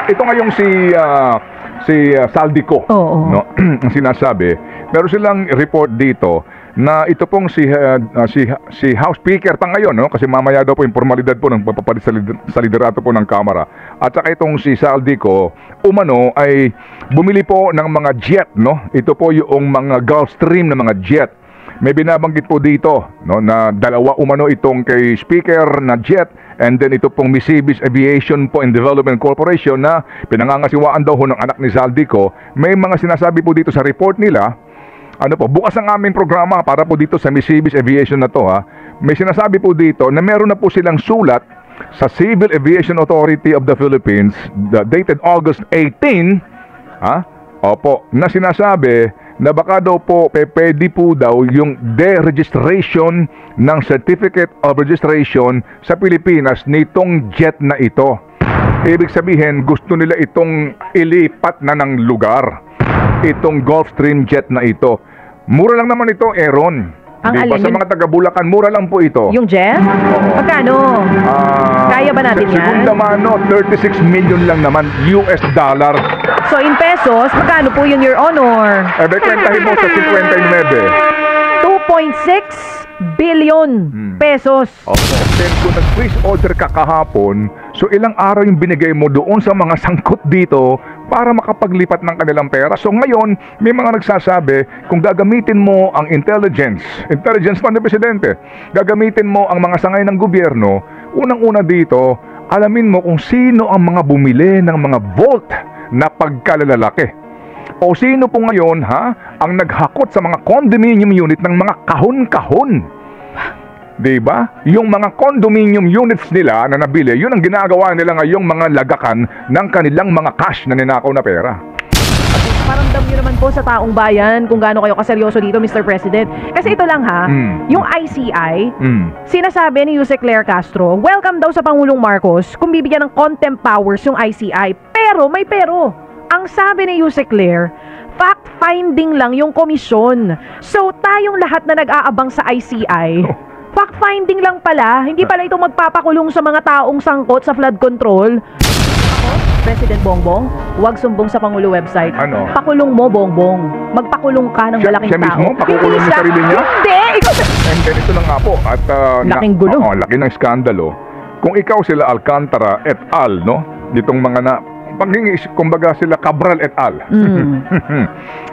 ito ngayong si Saldico, no? Ang sinasabi, pero silang report dito na ito pong si House Speaker pa ngayon, no? Kasi mamaya daw po yung formalidad po ng papapalit sa liderato po ng Kamara. At saka itong si Saldico, umano ay bumili po ng mga jet, no? Ito po yung mga Gulfstream na mga jet. May binabanggit po dito, no, na dalawa umano itong kay Speaker na jet, and then ito pong Misibis Aviation po and Development Corporation na pinangangasiwaan daw ho ng anak ni Saldico. May mga sinasabi po dito sa report nila, ano po, bukas ang aming programa para po dito sa Misibis Aviation na to, ha. May sinasabi po dito na meron na po silang sulat sa Civil Aviation Authority of the Philippines, dated August 18, ha? Opo, na sinasabi na baka daw po pwede po daw yung deregistration ng Certificate of Registration sa Pilipinas nitong jet na ito. Ibig sabihin, gusto nila itong ilipat na ng lugar, itong Gulfstream jet na ito. Mura lang naman ito, Aaron. Ang Diba? Sa mga taga-Bulacan, mura lang po ito. Yung jet? Magkano? Kaya ba natin yan? Segunda mano, 36 million lang naman US dollar. So in pesos, magkano po yun, Your Honor? Kwentahin mo sa 59. 2.6 billion pesos. Okay. Then kung nag-freeze order ka kahapon, so ilang araw yung binigay mo doon sa mga sangkot dito para makapaglipat ng kanilang pera. So ngayon, may mga nagsasabi, kung gagamitin mo ang intelligence pa ng Presidente, gagamitin mo ang mga sangay ng gobyerno, unang-una dito, alamin mo kung sino ang mga bumili ng mga vault na pagkalalalaki. O sino po ngayon, ang naghakot sa mga condominium unit ng mga kahon-kahon. Diba? Yung mga condominium units nila na nabili, yun ang ginagawa nila ngayong mga lagakan ng kanilang mga cash na ninakaw na pera. Paramdam nyo naman po sa taong bayan kung gaano kayo kaseryoso dito, Mr. President. Kasi ito lang yung ICI, sinasabi ni Yuse Claire Castro, welcome daw sa Pangulong Marcos kung bibigyan ng contempt powers yung ICI. Pero, may pero. Ang sabi ni Yuse Claire, fact-finding lang yung komisyon. So, tayong lahat na nag-aabang sa ICI, fact-finding lang pala. Hindi pala ito magpapakulong sa mga taong sangkot sa flood control. President Bongbong, huwag sumbong sa Pangulo website. Ano? Pakulong mo, Bongbong. Magpakulong ka ng malaking siya tao. mismo? Pakukulong yung sarili niya? Hindi! And then ito na nga po. At, laking gulo. Laki ng skandalo. Kung ikaw sila Alcantara et al, no? Ditong mga na, kumbaga sila Cabral et al.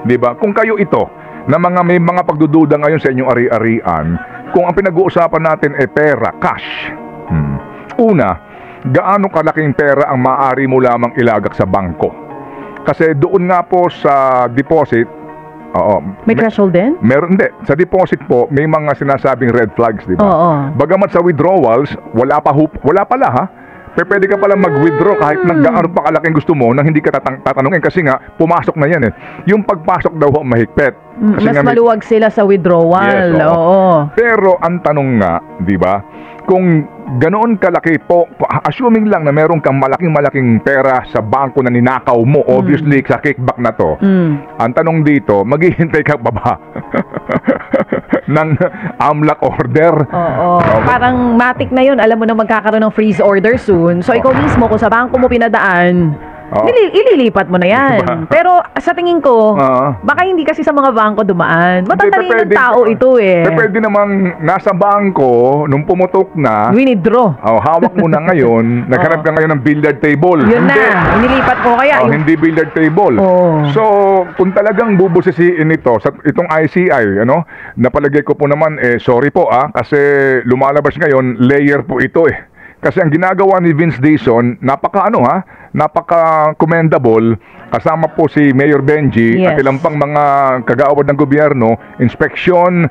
Diba? Kung kayo ito, na may mga pagdududa ngayon sa inyong ari-arian, kung ang pinag-uusapan natin ay pera, cash. Una, gaano kalaking pera ang maaari mo lamang ilagak sa bangko? Kasi doon nga po sa deposit, may threshold din? Meron, hindi. Sa deposit po, may mga sinasabing red flags, di ba? Bagamat sa withdrawals, wala pala ha. Pwede ka palang mag-withdraw kahit gaano pa kalaking gusto mo nang hindi ka tatanungin kasi nga, pumasok na yan eh. Yung pagpasok daw mahigpit. Mas maluwag sila sa withdrawal. Yes, pero ang tanong nga, di ba, kung ganoon kalaki po, assuming lang na meron kang malaking pera sa bangko na ninakaw mo, obviously sa kickback na to, ang tanong dito, maghihintay ka pa ba ng AMLAC order? Parang matik na yun, alam mo na magkakaroon ng freeze order soon. So ikaw mismo, kung sa bangko mo pinadaan, ililipat mo na yan. Diba? Pero sa tingin ko, baka hindi kasi sa mga bangko dumaan. Matatalinong tao ito eh. Pwede namang nasa bangko, nung pumutok na, withdraw. Hawak mo na ngayon, naghanap ka ngayon ng billiard table. Yun hindi. Na, inilipat ko kaya. Hindi billiard table. So, kung talagang bubusisiin ito, sa itong ICI, napalagay ko po naman, sorry po kasi lumalabas ngayon, layer po ito eh. Kasi ang ginagawa ni Vince Dizon, napaka-commendable, kasama po si Mayor Benji at ilang pang mga kagaawad ng gobyerno, inspection,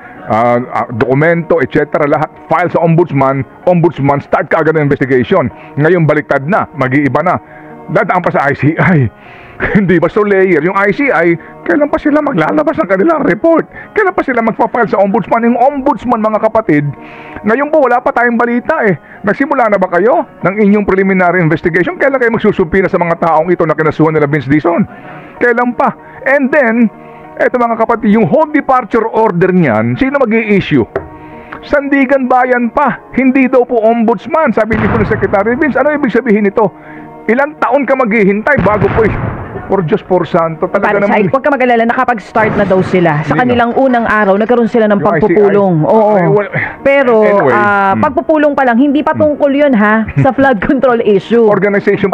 dokumento, etc. lahat, file sa ombudsman, start kaagad ng investigation. Ngayon baliktad na, mag-iiba na. Dadaan pa sa ICI. Hindi ba? So layer, yung ICI, kailan pa sila maglalabas ng kanilang report? Kailan pa sila magpa-file sa ombudsman? Yung ombudsman, mga kapatid, ngayon po wala pa tayong balita eh. Nagsimula na ba kayo ng inyong preliminary investigation? Kailan kayo magsusumpi na sa mga taong ito na kinasuhan nila Vince Dizon? Kailan pa? And then, eto mga kapatid, yung whole departure order niyan, sino mag-i-issue? Sandigan Bayan pa. Hindi daw po ombudsman. Sabi dito ng Secretary Vince, ano ibig sabihin nito? Ilang taon ka maghihintay bago po for Diyos por Santo. Talaga naman. Huwag ka mag-alala, nakapag-start na daw sila. Sa kanilang unang araw, nagkaroon sila ng pagpupulong. Oo. Pero, anyway, pagpupulong pa lang, hindi pa tungkol yun ha, sa flood control issue. Organization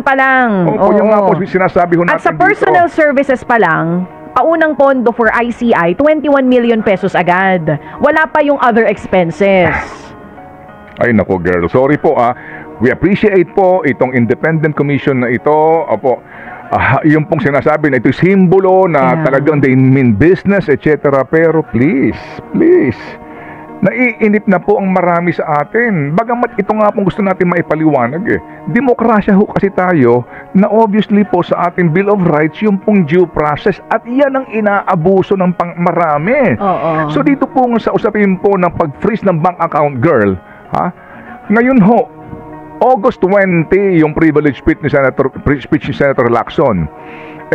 pa lang. Oo. Yung nga po, sinasabi ho natin at sa personal services pa lang, paunang pondo for ICI, 21 million pesos agad. Wala pa yung other expenses. Ay nako girl, sorry po we appreciate po itong independent commission na ito. Opo, yung pong sinasabi na ito simbolo na talagang they mean business, etc. Pero please, naiinip na po ang marami sa atin. Bagamat ito nga pong gusto natin maipaliwanag Demokrasya ho kasi tayo na obviously po sa ating Bill of Rights yung pong due process at yan ang inaabuso ng marami. So dito po sa usapin po ng pag-freeze ng bank account, girl, ngayon ho, August 20 yung privilege speech ni Senator Lacson.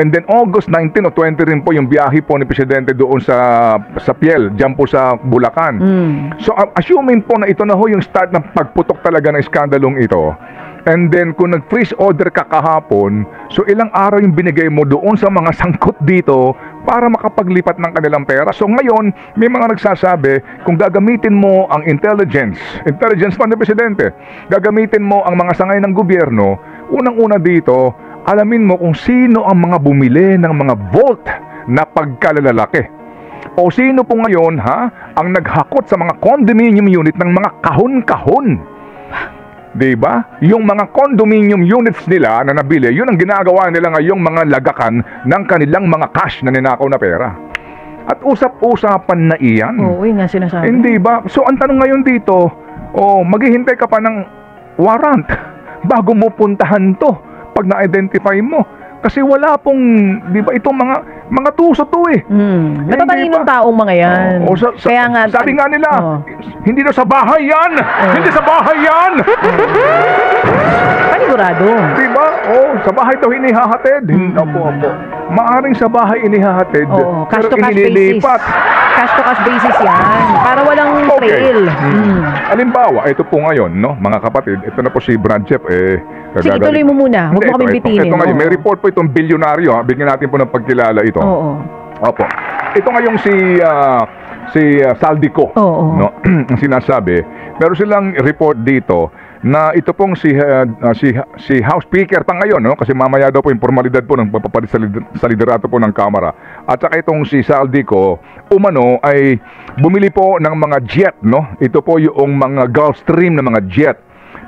And then August 19 o 20 rin po yung biyahe po ni Presidente doon sa Piel, dyan po sa Bulacan. So assuming po na ito na ho yung start ng pagputok talaga ng skandalong ito. And then kung nag-freeze order ka kahapon, so ilang araw yung binigay mo doon sa mga sangkot dito para makapaglipat ng kanilang pera. So ngayon, may mga nagsasabi, kung gagamitin mo ang intelligence fund ng Presidente, gagamitin mo ang mga sangay ng gobyerno, unang-una dito, alamin mo kung sino ang mga bumili ng mga vault na pagkalalalaki. O sino po ngayon ang naghakot sa mga condominium unit ng mga kahon-kahon. Diba? Yung mga condominium units nila na nabili, yun ang ginagawa nila ngayong mga lagakan ng kanilang mga cash na ninakaw na pera. At usap-usapan na iyan. Oo, nga sinasabi. Hindi ba? So ang tanong ngayon dito, maghihintay ka pa ng warrant bago mo puntahan to pag na-identify mo. Kasi wala pong, di ba, itong mga tuso to Natataninong taong mga yan. Kaya nga, sabi nga nila, hindi na sa bahay yan! Hindi sa bahay yan! Panigurado. Di ba? Sa bahay daw inihahatid. Opo. Maaring sa bahay inihahatid. Cash to pero cash basis. Cash to cash basis yan. Para walang trail. Halimbawa, ito po ngayon, no, mga kapatid, ito na po si Branchep, sige, tuloy mo muna. Huwag mo kaming bitinin. Ito ngayon, may report po itong bilyonaryo. Bigyan natin po ng pagkilala ito. Opo. Ito ngayong si Saldico. No? Ang sinasabi. Pero silang report dito na ito pong si House Speaker pa ngayon, no? Kasi mamaya daw po yung formalidad po ng papapalit sa liderato po ng Kamara. At saka itong si Saldico, umano ay bumili po ng mga jet, no? Ito po yung mga Gulfstream na mga jet.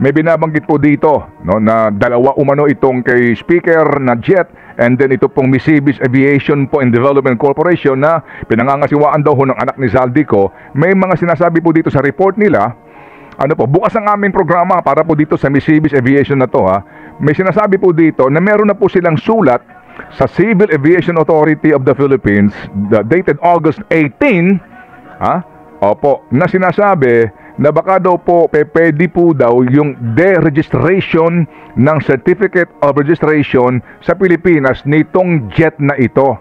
May binabanggit po dito, no, na dalawa umano itong kay Speaker na jet, and then ito pong Misibis Aviation po and Development Corporation na pinangangasiwaan daw ho ng anak ni Saldico. May mga sinasabi po dito sa report nila, bukas ang aming programa para po dito sa Misibis Aviation na to may sinasabi po dito na meron na po silang sulat sa Civil Aviation Authority of the Philippines dated August 18 na sinasabi na baka daw po pwede po daw yung deregistration ng Certificate of Registration sa Pilipinas nitong jet na ito.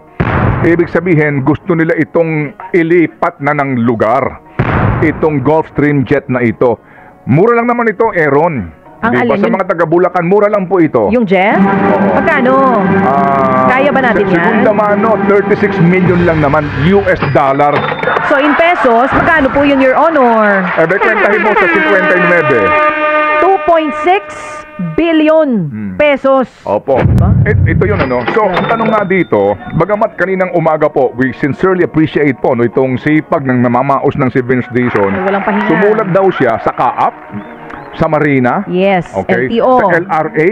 Ibig sabihin, gusto nila itong ilipat na ng lugar, itong Gulfstream jet na ito. Mura lang naman ito, Aaron. Diba? Sa mga taga-Bulacan, mura lang po ito. Yung jet? Magkano? Kaya ba natin yan? Segunda mano, 36 million lang naman, US dollar. So in pesos, magkano po yun, Your Honor? Kwentahin mo sa 59. 2.6 billion pesos. Opo. Ito yun So, ang tanong nga dito, bagamat kaninang umaga po, we sincerely appreciate po itong sipag ng namamaos ng si Vince Dizon. Walang pahinga. Sumulat daw siya sa CAAP, sa Marina, yes, LTO, sa LRA,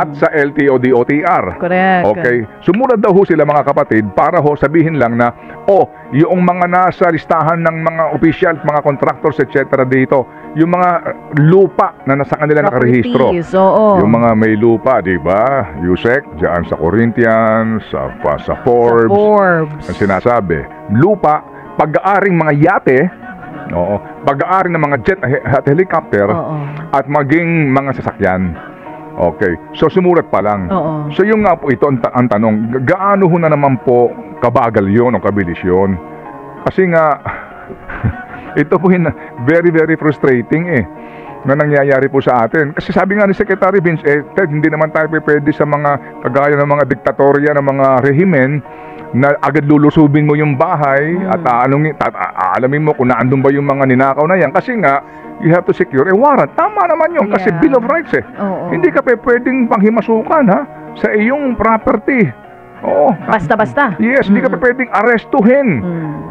at sa LTO-DOTR. Correct. Okay. Sumulat daw ho sila mga kapatid para ho sabihin lang na, yung mga nasa listahan ng mga official, mga contractors, etc. dito, yung mga lupa na nasa kanila nakarehistro. Yung mga may lupa, di ba? USEC, dyan sa Corinthians, sa Forbes. Ang sinasabi, lupa, pag-aaring mga yate, pag-aari ng mga jet at helicopter at maging mga sasakyan. Okay. So sumulat pa lang. So yung nga po ito ang tanong, gaano ho na naman po kabagal yun o kabilis yun? Kasi nga ito po very very frustrating na nangyayari po sa atin. Kasi sabi nga ni Secretary Vince, Ted, hindi naman tayo pwede sa mga kagaya ng mga diktatorya ng mga rehimen na agad lulusubin mo yung bahay at aalamin mo kung naandun ba yung mga ninakaw na yan. Kasi nga, you have to secure a warrant. Tama naman yun kasi Bill of Rights Hindi ka pwedeng panghimasukan sa iyong property. Oo. Basta-basta. Yes, hindi ka pwedeng arestuhin.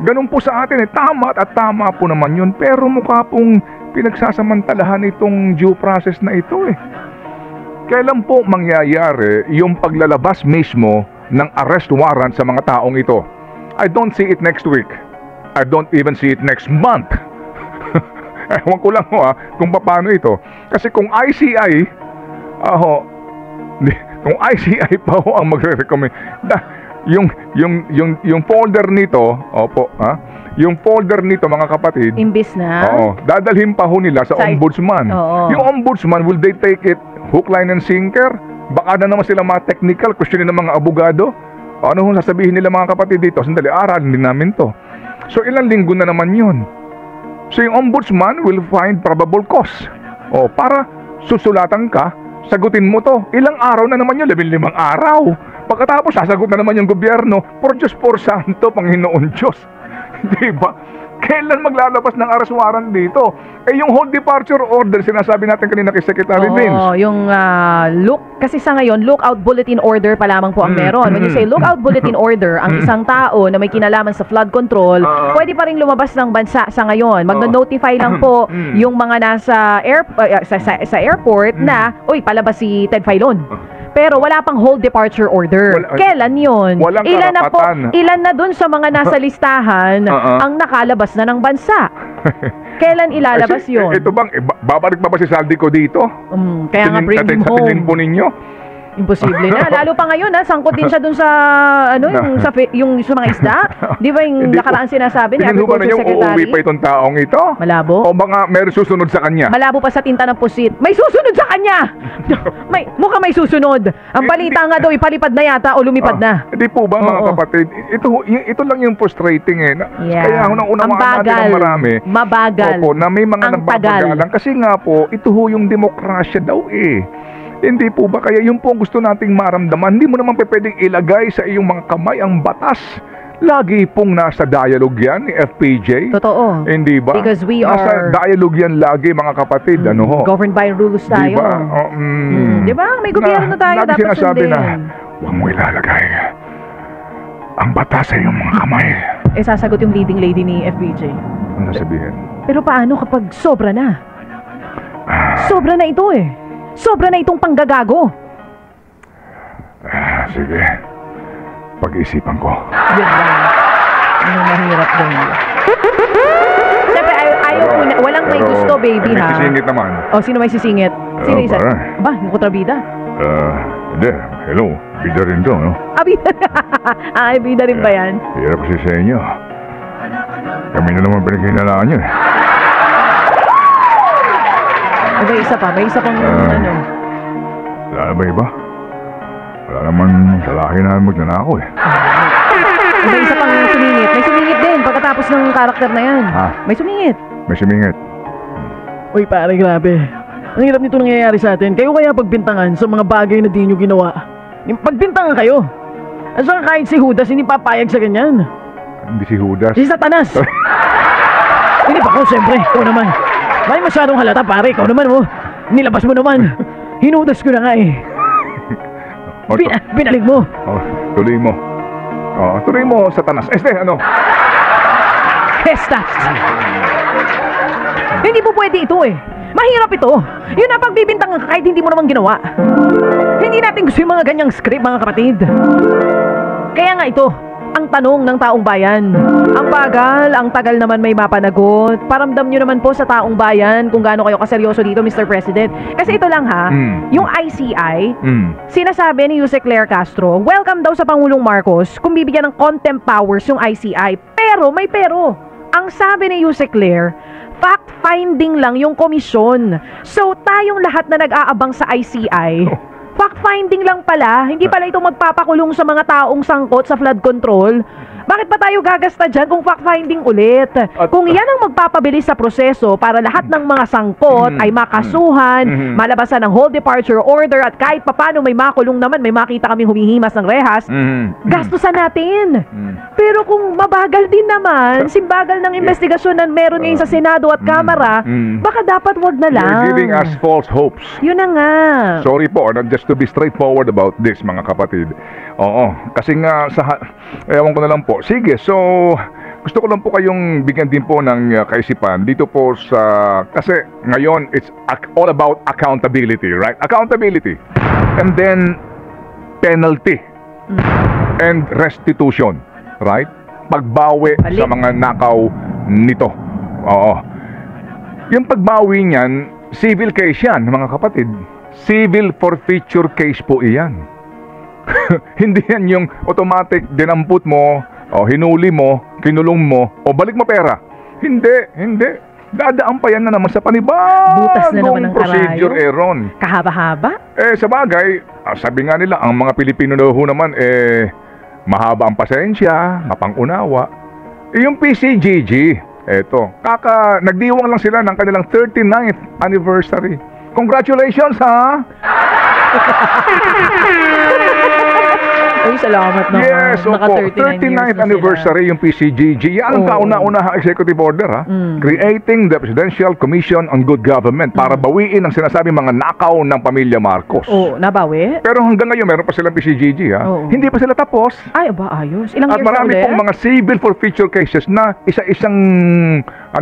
Ganun po sa atin tama at tama po naman yun. Pero mukha pong pinagsasamantalahan itong due process na ito Kailan po mangyayari yung paglalabas mismo ng arrest warrant sa mga taong ito? I don't see it next week. I don't even see it next month. Ewan ko lang kung paano ito. Kasi kung ICI, kung ICI pa ang magre-recommend, yung folder nito, yung folder nito mga kapatid, imbis na dadalhin pa nila sa ombudsman. Yung ombudsman, will they take it hook, line, and sinker? Baka na naman sila mga technical, questionin ng mga abogado. Ano kung sasabihin nila mga kapatid dito? Sandali, aralin din namin to. So ilang linggo na naman yun. So yung ombudsman will find probable cause. Para susulatan ka, sagutin mo to. Ilang araw na naman yun? 15 araw. Pagkatapos, sasagot na naman yung gobyerno, por Diyos, por Santo, Panginoon Diyos. Diba? Kailan maglalabas ng arrest warrant dito? Yung hold departure order, sinasabi natin kanina kay Secretary Vince. Yung kasi sa ngayon, lookout bulletin order pa lamang po ang meron. When you say lookout bulletin order, ang isang tao na may kinalaman sa flood control, pwede pa rin lumabas ng bansa sa ngayon. Magno-notify lang po yung mga nasa sa airport na, palabas si Ted Filon. Pero wala pang hold departure order. Kailan yun? Ilan na dun sa mga nasa listahan ang nakalabas na ng bansa? Kailan ilalabas yun? Ito bang, babalik ba si Saldico dito? Kaya nga bring him home. Sa tingin po ninyo? Imposible na. Lalo pa ngayon, sangkot din siya dun sa, yung sa mga isda. Di ba yung nakaraan sinasabi ni Agriculture Secretary? Uuwi pa itong taong ito? Malabo. O baka meron susunod sa kanya? Malabo pa sa tinta ng pusit. May susunod sa kanya! Mukhang may susunod. Ang balita nga daw, ipalipad na yata o lumipad na. Hindi po ba mga kapatid? Ito lang yung frustrating Kaya unawaan natin ng marami. Mabagal. Opo, na may mga nagbabagalan. Kasi nga po, ito yung demokrasya daw Hindi po ba? Kaya yun po ang gusto nating maramdaman. Hindi mo naman pwedeng ilagay sa iyong mga kamay ang batas. Lagi pong nasa dialogue yan ni FPJ. Totoo. Hindi ba? Because nasa dialogue yan lagi mga kapatid. Governed by rules tayo. Diba? Diba? May gobyerno tayo dapat sinasabi na, huwag mo ilalagay ang batas sa iyong mga kamay. Sasagot yung leading lady ni FPJ. Ano sabihin? Pero paano kapag sobra na? Sobra na ito Sobra na itong panggagago. Sige. Pag-iisipan ko. Yun lang. Ano mahirap doon. Siyempre, ayaw po na. Walang may gusto, baby, may sisingit naman. Sino may sisingit? Sino isa? Ba, yung kontrabida? Hindi. Hello. Bida rin to, no? Bida. Bida rin ba yan? Hirap kasi sa inyo. Kami na naman pinagkinalaan nyo May isa pa pang Wala ba iba? Wala naman sa laki na magnanakaw May isa pang sumingit. May sumingit din pagkatapos ng karakter na yan. May sumingit. May sumingit. Uy pare, grabe. Ang hirap nito nangyayari sa atin. Kayo kaya pagbintangan sa mga bagay na di nyo ginawa. Pagbintangan kayo. At saka kahit si Judas hindi papayag sa ganyan. Hindi si Judas. Si Satanas. Hindi pa ako, siyempre. Ikaw naman. May masyadong halata pare, ikaw naman nilabas mo naman. Hinudas ko na nga Binalik mo. Tuloy mo. Tuloy mo, Satanas. Estas. Hindi po pwede ito Mahirap ito. Yun ang pagbibintangan ka kahit hindi mo naman ginawa. Hindi natin gusto yung mga ganyang script mga kapatid. Kaya nga ito ang tanong ng taong bayan. Ang tagal naman may mapanagot. Paramdam nyo naman po sa taong bayan kung gaano kayo kaseryoso dito, Mr. President. Kasi ito lang yung ICI, sinasabi ni Yusek Claire Castro, welcome daw sa Pangulong Marcos kung bibigyan ng contempt powers yung ICI. Pero, may pero. Ang sabi ni Yusek Claire, fact-finding lang yung komisyon. So, tayong lahat na nag-aabang sa ICI, fact-finding lang pala, hindi pala ito magpapakulong sa mga taong sangkot sa flood control. Bakit pa tayo gagasta dyan kung fact-finding ulit? Kung yan ang magpapabilis sa proseso para lahat ng mga sangkot ay makasuhan, malabasan ng whole departure order at kahit papano may makulong naman, may makita kaming humihimas ng rehas, gastusan natin. Pero kung mabagal din naman, simbagal ng investigasyon na meron ngayon sa Senado at Kamara, baka dapat wag na lang. You're giving us false hopes. Yun na nga. Sorry po, just to be straightforward about this, mga kapatid. Oo, kasi nga, ewan ko na lang po. Sige, so, gusto ko lang po kayong bigyan din po ng kaisipan dito po sa, kasi ngayon, it's all about accountability, right? Accountability. And then, penalty. And restitution, right? Pagbawi sa mga nakaw nito. Oo. Yung pagbawi niyan, civil case yan, mga kapatid. Civil forfeiture case po iyan. Hindi yan yung automatic dinamput mo, o hinuli mo, kinulong mo, o balik mo pera. Hindi. Dadaan pa yan na naman sa panibagong procedure, Aaron. Kahaba-haba? Sa bagay, sabi nga nila, ang mga Pilipino na naman, mahaba ang pasensya, mapangunawa. Yung PCGG, eto, nagdiwang lang sila ng kanilang 39th anniversary. Congratulations, ha? Uy, salamat naman. Yes, opo. 39th anniversary yung PCGG. Yan ang kauna-unahang executive order, ha? Creating the Presidential Commission on Good Government para bawiin ang sinasabing mga nakaw ng pamilya Marcos. Nabawi? Pero hanggang ngayon, meron pa silang PCGG, ha? Hindi pa sila tapos. Ay, ayos. Ilang years na marami pong mga civil forfeiture cases na isa-isang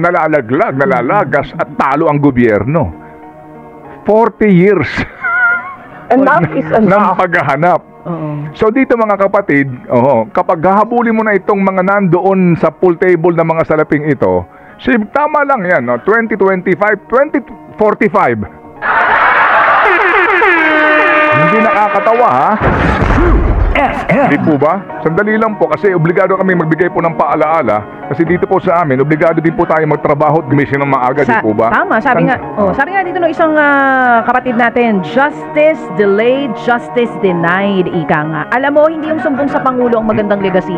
nalalagas at talo ang gobyerno. 40 years. Enough is enough. Ng paghahanap. So dito mga kapatid, kapag hahabulin mo na itong mga nandoon sa pool table ng mga salaping ito, tama lang yan, 2025, 2045. Hindi nakakatawa, ha? Hindi po ba? Sandali lang po kasi obligado kami magbigay po ng paalaala kasi dito po sa amin, obligado din po tayo magtrabaho at gumising ng maaga, di po ba? Tama, sabi nga dito ng isang kapatid natin, justice delayed, justice denied, ika nga. Alam mo, hindi yung sumbong sa Pangulo ang magandang legacy.